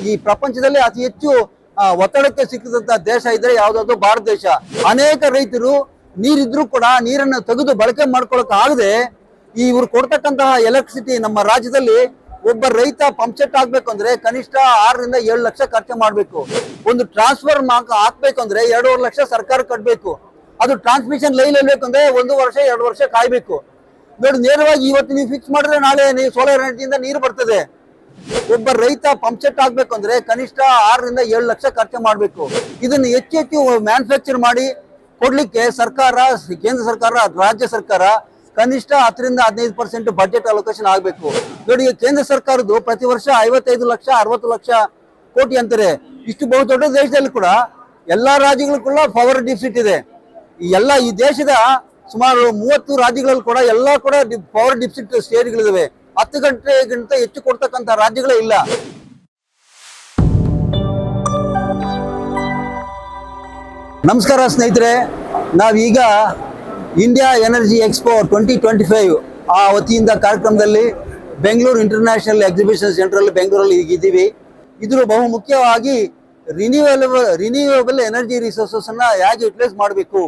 ಈ ಪ್ರಪಂಚದಲ್ಲಿ ಅತಿ ಹೆಚ್ಚು ಒತ್ತಡಕ್ಕೆ ಸಿಕ್ಕಿದಂತ ದೇಶ ಇದ್ರೆ ಯಾವ್ದಾದ್ರು ಭಾರತ ದೇಶ. ಅನೇಕ ರೈತರು ನೀರಿದ್ರು ಕೂಡ ನೀರನ್ನು ತೆಗೆದು ಬಳಕೆ ಮಾಡ್ಕೊಳಕ್ ಆಗದೆ ಇವ್ರು ಕೊಡ್ತಕ್ಕಂತಹ ಎಲೆಕ್ಟ್ರಿಸಿಟಿ ನಮ್ಮ ರಾಜ್ಯದಲ್ಲಿ ಒಬ್ಬ ರೈತ ಪಂಪ್ ಸೆಟ್ ಹಾಕ್ಬೇಕು ಅಂದ್ರೆ ಕನಿಷ್ಠ 6 ರಿಂದ 7 ಲಕ್ಷ ಖರ್ಚು ಮಾಡ್ಬೇಕು. ಒಂದು ಟ್ರಾನ್ಸ್ಫರ್ ಹಾಕ್ಬೇಕು ಅಂದ್ರೆ 2.5 ಲಕ್ಷ ಸರ್ಕಾರ ಕಟ್ಟಬೇಕು. ಅದು ಟ್ರಾನ್ಸ್ಮಿಷನ್ ಲೈನ್ ಇರ್ಬೇಕಂದ್ರೆ 1 ವರ್ಷ 2 ವರ್ಷ ಕಾಯ್ಬೇಕು. ನೋಡಿ, ನೇರವಾಗಿ ಇವತ್ತು ನೀವು ಫಿಕ್ಸ್ ಮಾಡಿದ್ರೆ ನಾಳೆ ನೀವು ಸೋಲಾರ್ ಎನರ್ಜಿಯಿಂದ ನೀರು ಬರ್ತದೆ. ಒಬ್ಬ ರೈತ ಪಂಪ್ ಸೆಟ್ ಹಾಕ್ಬೇಕು ಅಂದ್ರೆ ಕನಿಷ್ಠ 6 ರಿಂದ 7 ಲಕ್ಷ ಖರ್ಚು ಮಾಡ್ಬೇಕು. ಇದನ್ನು ಹೆಚ್ಚು ಮ್ಯಾನುಫ್ಯಾಕ್ಚರ್ ಮಾಡಿ ಕೊಡ್ಲಿಕ್ಕೆ ಸರ್ಕಾರ, ಕೇಂದ್ರ ಸರ್ಕಾರ, ರಾಜ್ಯ ಸರ್ಕಾರ ಕನಿಷ್ಠ 10 ರಿಂದ 15% ಬಜೆಟ್ ಅಲೋಕೇಶನ್ ಆಗಬೇಕು. ನೋಡಿ, ಕೇಂದ್ರ ಸರ್ಕಾರದ್ದು ಪ್ರತಿ ವರ್ಷ 55 ಲಕ್ಷ 60 ಲಕ್ಷ ಕೋಟಿ ಅಂತಾರೆ. ಇಷ್ಟು ಬಹುದೊಡ್ಡ ದೇಶದಲ್ಲಿ ಕೂಡ ಎಲ್ಲಾ ರಾಜ್ಯಗಳು ಕೂಡ ಪವರ್ ಡಿಫಿಸಿಟ್ ಇದೆ. ಈ ದೇಶದ ಸುಮಾರು 30 ರಾಜ್ಯಗಳಲ್ಲಿ ಕೂಡ ಎಲ್ಲ ಕೂಡ ಪವರ್ ಡಿಫಿಸಿಟ್ ಸ್ಟೇಟ್ಗಳಿವೆ. 10 ಗಂಟೆಗಿಂತ ಹೆಚ್ಚು ಕೊಡ್ತಕ್ಕಂಥ ರಾಜ್ಯಗಳೇ ಇಲ್ಲ. ನಮಸ್ಕಾರ ಸ್ನೇಹಿತರೆ, ನಾವೀಗ ಇಂಡಿಯಾ ಎನರ್ಜಿ ಎಕ್ಸ್ಪೋ 2025 ಆ ವತಿಯಿಂದ ಕಾರ್ಯಕ್ರಮದಲ್ಲಿ ಬೆಂಗಳೂರು ಇಂಟರ್ನ್ಯಾಷನಲ್ ಎಕ್ಸಿಬಿಷನ್ ಸೆಂಟರ್ ಬೆಂಗಳೂರಲ್ಲಿ ಇದ್ದೀವಿ. ಇದ್ರ ಬಹು ಮುಖ್ಯವಾಗಿ ರಿನ್ಯೂವೇಬಲ್ ಎನರ್ಜಿ ರಿಸೋರ್ಸಸ್ ಅನ್ನ ಹೇಗೆ ಯುಟಿಲೈಸ್ ಮಾಡಬೇಕು,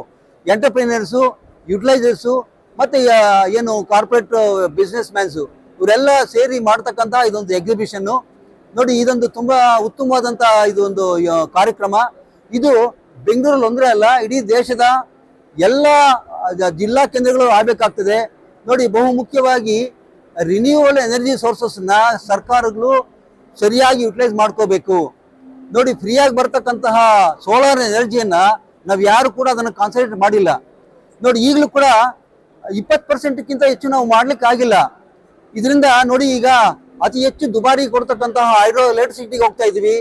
ಎಂಟರ್ಪ್ರಿನರ್ಸು, ಯುಟಿಲೈಸರ್ಸು ಮತ್ತೆ ಏನು ಕಾರ್ಪೊರೇಟ್ ಬಿಸ್ನೆಸ್ ಮ್ಯಾನ್ಸು ಇವರೆಲ್ಲ ಸೇರಿ ಮಾಡ್ತಕ್ಕಂಥ ಇದೊಂದು ಎಕ್ಸಿಬಿಷನ್. ನೋಡಿ, ಇದೊಂದು ತುಂಬಾ ಉತ್ತಮವಾದಂಥ ಇದೊಂದು ಕಾರ್ಯಕ್ರಮ. ಇದು ಬೆಂಗಳೂರಲ್ಲಿ ಒಂದೇ ಅಲ್ಲ, ಇಡೀ ದೇಶದ ಎಲ್ಲ ಜಿಲ್ಲಾ ಕೇಂದ್ರಗಳು ಆಗಬೇಕಾಗ್ತದೆ. ನೋಡಿ, ಬಹು ಮುಖ್ಯವಾಗಿ ರಿನ್ಯೂವಬಲ್ ಎನರ್ಜಿ ಸೋರ್ಸಸ್ನ ಸರ್ಕಾರಗಳು ಸರಿಯಾಗಿ ಯುಟಿಲೈಸ್ ಮಾಡ್ಕೋಬೇಕು. ನೋಡಿ, ಫ್ರೀಯಾಗಿ ಬರ್ತಕ್ಕಂತಹ ಸೋಲಾರ್ ಎನರ್ಜಿಯನ್ನ ನಾವು ಯಾರು ಕೂಡ ಅದನ್ನು ಕಾನ್ಸಂಟ್ರೇಟ್ ಮಾಡಿಲ್ಲ. ನೋಡಿ, ಈಗಲೂ ಕೂಡ 20%ಕ್ಕಿಂತ ಹೆಚ್ಚು ನಾವು ಮಾಡ್ಲಿಕ್ಕೆ ಆಗಿಲ್ಲ. ಇದರಿಂದ ನೋಡಿ, ಈಗ ಅತಿ ಹೆಚ್ಚು ದುಬಾರಿ ಕೊಡ್ತಕ್ಕಂತಹ ಹೈಡ್ರೋ ಎಲೆಕ್ಟ್ರಿಸಿಟಿಗೆ ಹೋಗ್ತಾ ಇದೀವಿ,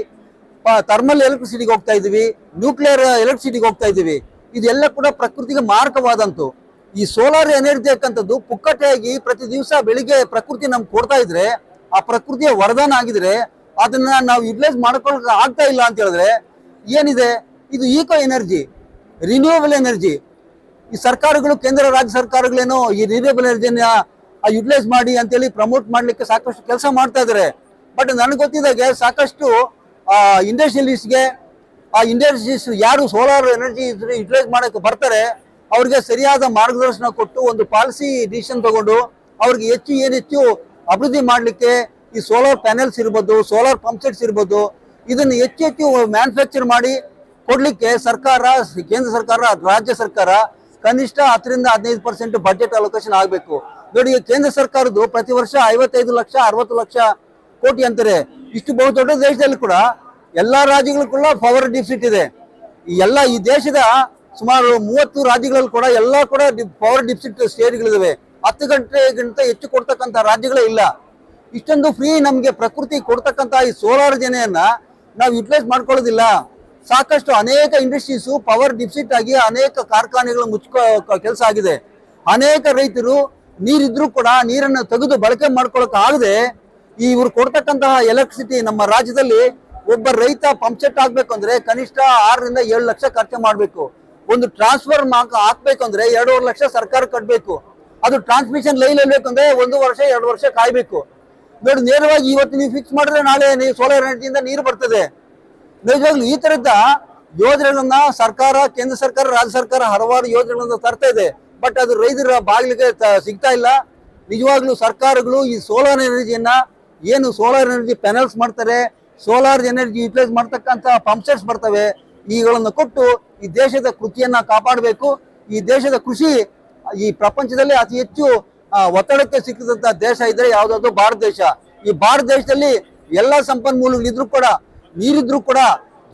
ಥರ್ಮಲ್ ಎಲೆಕ್ಟ್ರಿಸಿಟಿಗೆ ಹೋಗ್ತಾ ಇದೀವಿ, ನ್ಯೂಕ್ಲಿಯರ್ ಎಲೆಕ್ಟ್ರಿಸಿಟಿಗೆ ಹೋಗ್ತಾ ಇದೀವಿ. ಇದೆಲ್ಲ ಕೂಡ ಪ್ರಕೃತಿಗೆ ಮಾರಕವಾದಂತು. ಈ ಸೋಲಾರ್ ಎನರ್ಜಿ ಅಂತಕ್ಕಂಥದ್ದು ಪುಕ್ಕಟೆಯಾಗಿ ಪ್ರತಿ ದಿವಸ ಬೆಳಿಗ್ಗೆ ಪ್ರಕೃತಿ ನಮ್ಗೆ ಕೊಡ್ತಾ ಇದ್ರೆ, ಆ ಪ್ರಕೃತಿಯ ವರದಾನ ಆಗಿದ್ರೆ ಅದನ್ನ ನಾವು ಯುಟಿಲೈಸ್ ಮಾಡ್ಕೊಳಕ್ ಆಗ್ತಾ ಇಲ್ಲ ಅಂತ ಹೇಳಿದ್ರೆ ಏನಿದೆ? ಇದು ಈಕೋ ಎನರ್ಜಿ, ರಿನ್ಯೂವಬಲ್ ಎನರ್ಜಿ. ಈ ಸರ್ಕಾರಗಳು, ಕೇಂದ್ರ ರಾಜ್ಯ ಸರ್ಕಾರಗಳೇನೋ ಈ ರಿನ್ಯೂವಬಲ್ ಎನರ್ಜಿನ ಯುಟಿಲೈಸ್ ಮಾಡಿ ಅಂತೇಳಿ ಪ್ರಮೋಟ್ ಮಾಡ್ಲಿಕ್ಕೆ ಸಾಕಷ್ಟು ಕೆಲಸ ಮಾಡ್ತಾ ಇದ್ದಾರೆ. ಬಟ್ ನನಗೆ ಗೊತ್ತಿದ್ದಾಗೆ ಸಾಕಷ್ಟು ಇಂಡಸ್ಟ್ರಿಯಲಿಸ್ಟ್ಗೆ, ಆ ಇಂಡಸ್ಟ್ರೀಸ್ ಯಾರು ಸೋಲಾರ್ ಎನರ್ಜಿ ಯುಟಿಲೈಸ್ ಮಾಡಕ್ಕೆ ಬರ್ತಾರೆ ಅವ್ರಿಗೆ ಸರಿಯಾದ ಮಾರ್ಗದರ್ಶನ ಕೊಟ್ಟು ಒಂದು ಪಾಲಿಸಿ ಡಿಸಿಷನ್ ತಗೊಂಡು ಅವ್ರಿಗೆ ಹೆಚ್ಚು ಅಭಿವೃದ್ಧಿ ಮಾಡಲಿಕ್ಕೆ ಈ ಸೋಲಾರ್ ಪ್ಯಾನೆಲ್ಸ್ ಇರ್ಬೋದು, ಸೋಲಾರ್ ಪಂಪ್ ಸೆಟ್ಸ್ ಇರ್ಬೋದು, ಇದನ್ನು ಹೆಚ್ಚು ಮ್ಯಾನುಫ್ಯಾಕ್ಚರ್ ಮಾಡಿ ಕೊಡ್ಲಿಕ್ಕೆ ಸರ್ಕಾರ, ಕೇಂದ್ರ ಸರ್ಕಾರ, ರಾಜ್ಯ ಸರ್ಕಾರ ಕನಿಷ್ಠ 10 ರಿಂದ 15% ಬಜೆಟ್ ಅಲೋಕೇಶನ್ ಆಗಬೇಕು. ನೋಡಿ, ಕೇಂದ್ರ ಸರ್ಕಾರದ್ದು ಪ್ರತಿ ವರ್ಷ 55 ಲಕ್ಷ 60 ಲಕ್ಷ ಕೋಟಿ ಅಂತಾರೆ. ಇಷ್ಟು ಬಹುದೊಡ್ಡ ದೇಶದಲ್ಲಿ ಕೂಡ ಎಲ್ಲಾ ರಾಜ್ಯಗಳು ಕೂಡ ಪವರ್ ಡಿಫಿಸಿಟ್ ಇದೆ. ಈ ದೇಶದ ಸುಮಾರು 30 ರಾಜ್ಯಗಳಲ್ಲಿ ಕೂಡ ಎಲ್ಲ ಕೂಡ ಪವರ್ ಡಿಫಿಸಿಟ್ ಸ್ಟೇಟ್ಗಳಿವೆ. 10 ಗಂಟೆಗಿಂತ ಹೆಚ್ಚು ಕೊಡ್ತಕ್ಕಂಥ ರಾಜ್ಯಗಳೇ ಇಲ್ಲ. ಇಷ್ಟೊಂದು ಫ್ರೀ ನಮಗೆ ಪ್ರಕೃತಿ ಕೊಡ್ತಕ್ಕಂಥ ಈ ಸೋಲಾರ್ ಜನಯನ್ನ ನಾವು ಯುಟಿಲೈಸ್ ಮಾಡ್ಕೊಳ್ಳೋದಿಲ್ಲ. ಸಾಕಷ್ಟು ಅನೇಕ ಇಂಡಸ್ಟ್ರೀಸು ಪವರ್ ಡಿಫಿಸಿಟ್ ಆಗಿ ಅನೇಕ ಕಾರ್ಖಾನೆಗಳು ಮುಚ್ಕೋ ಕೆಲಸ ಆಗಿದೆ. ಅನೇಕ ರೈತರು ನೀರಿದ್ರು ಕೂಡ ನೀರನ್ನು ತೆಗೆದು ಬಳಕೆ ಮಾಡ್ಕೊಳಕ್ ಆಗದೆ ಇವ್ರು ಕೊಡ್ತಕ್ಕಂತಹ ಎಲೆಕ್ಟ್ರಿಸಿಟಿ ನಮ್ಮ ರಾಜ್ಯದಲ್ಲಿ ಒಬ್ಬ ರೈತ ಪಂಪ್ ಸೆಟ್ ಹಾಕ್ಬೇಕು ಅಂದ್ರೆ ಕನಿಷ್ಠ 6 ರಿಂದ 7 ಲಕ್ಷ ಖರ್ಚು ಮಾಡ್ಬೇಕು. ಒಂದು ಟ್ರಾನ್ಸ್ಫರ್ ಹಾಕ್ಬೇಕು ಅಂದ್ರೆ 2.5 ಲಕ್ಷ ಸರ್ಕಾರ ಕಟ್ಟಬೇಕು. ಅದು ಟ್ರಾನ್ಸ್ಮಿಷನ್ ಲೈನ್ ಇರ್ಬೇಕಂದ್ರೆ 1 ವರ್ಷ 2 ವರ್ಷ ಕಾಯ್ಬೇಕು. ನೋಡಿ, ನೇರವಾಗಿ ಇವತ್ತು ನೀವು ಫಿಕ್ಸ್ ಮಾಡಿದ್ರೆ ನಾಳೆ ನೀವು ಸೋಲಾರ್ ಎನರ್ಜಿಯಿಂದ ನೀರು ಬರ್ತದೆ. ನಿಜವಾಗ್ಲೂ ಈ ತರದ ಯೋಜನೆಗಳನ್ನ ಸರ್ಕಾರ, ಕೇಂದ್ರ ಸರ್ಕಾರ, ರಾಜ್ಯ ಸರ್ಕಾರ ಹಲವಾರು ಯೋಜನೆಗಳನ್ನ ತರ್ತಾ ಇದೆ. ಬಟ್ ಅದು ರೈತರ ಬಾಗಿಲಿಗೆ ಸಿಗ್ತಾ ಇಲ್ಲ. ನಿಜವಾಗ್ಲೂ ಸರ್ಕಾರಗಳು ಈ ಸೋಲಾರ್ ಎನರ್ಜಿಯನ್ನ, ಏನು ಸೋಲಾರ್ ಎನರ್ಜಿ ಪ್ಯಾನೆಲ್ಸ್ ಮಾಡ್ತಾರೆ, ಸೋಲಾರ್ ಎನರ್ಜಿ ಯುಟಿಲೈಸ್ ಮಾಡ್ತಕ್ಕಂಥ ಪಂಪ್ ಸೆಟ್ಸ್ ಬರ್ತವೆ, ಇವುಗಳನ್ನು ಕೊಟ್ಟು ಈ ದೇಶದ ಕೃಷಿಯನ್ನ ಕಾಪಾಡಬೇಕು. ಈ ದೇಶದ ಕೃಷಿ ಈ ಪ್ರಪಂಚದಲ್ಲಿ ಅತಿ ಹೆಚ್ಚು ಒತ್ತಡಕ್ಕೆ ಸಿಕ್ಕಿದಂತ ದೇಶ ಇದ್ರೆ ಯಾವ್ದಾದ್ರು ಭಾರತ ದೇಶ. ಈ ಭಾರತ ದೇಶದಲ್ಲಿ ಎಲ್ಲ ಸಂಪನ್ಮೂಲಗಳಿದ್ರು ಕೂಡ, ನೀರಿದ್ರು ಕೂಡ,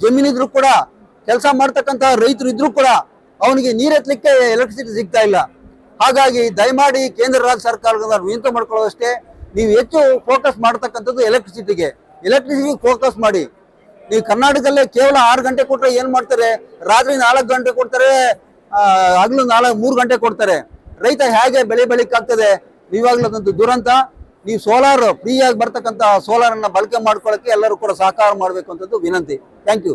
ಜಮೀನಿದ್ರು ಕೂಡ, ಕೆಲಸ ಮಾಡ್ತಕ್ಕಂಥ ರೈತರು ಇದ್ರು ಕೂಡ ಅವನಿಗೆ ನೀರು ಎತ್ತಲಿಕ್ಕೆ ಎಲೆಕ್ಟ್ರಿಸಿಟಿ ಸಿಗ್ತಾ ಇಲ್ಲ. ಹಾಗಾಗಿ ದಯಮಾಡಿ ಕೇಂದ್ರ ರಾಜ್ಯ ಸರ್ಕಾರಗಳನ್ನ ವಿನಂತಿ ಮಾಡ್ಕೊಳ್ಳೋದಷ್ಟೇ, ನೀವು ಹೆಚ್ಚು ಫೋಕಸ್ ಮಾಡ್ತಕ್ಕಂಥದ್ದು ಎಲೆಕ್ಟ್ರಿಸಿಟಿಗೆ ಫೋಕಸ್ ಮಾಡಿ. ನೀವು ಕರ್ನಾಟಕದಲ್ಲೇ ಕೇವಲ 6 ಗಂಟೆ ಕೊಟ್ಟರೆ ಏನ್ ಮಾಡ್ತಾರೆ? ರಾತ್ರಿ 4 ಗಂಟೆ ಕೊಡ್ತಾರೆ, ಹಗಲು 3 ಗಂಟೆ ಕೊಡ್ತಾರೆ. ರೈತ ಹೇಗೆ ಬೆಳೆ ಬೆಳಿಕಾಗ್ತದೆ? ಇವಾಗಲೂ ಅದೊಂದು ದುರಂತ. ನೀವು ಸೋಲಾರ್ ಫ್ರೀಯಾಗಿ ಬರ್ತಕ್ಕಂಥ ಸೋಲಾರ್ ಅನ್ನ ಬಳಕೆ ಮಾಡ್ಕೊಳ್ಳೋಕೆ ಎಲ್ಲರೂ ಕೂಡ ಸಹಕಾರ ಮಾಡಬೇಕು ಅಂತದ್ದು ವಿನಂತಿ. Thank you.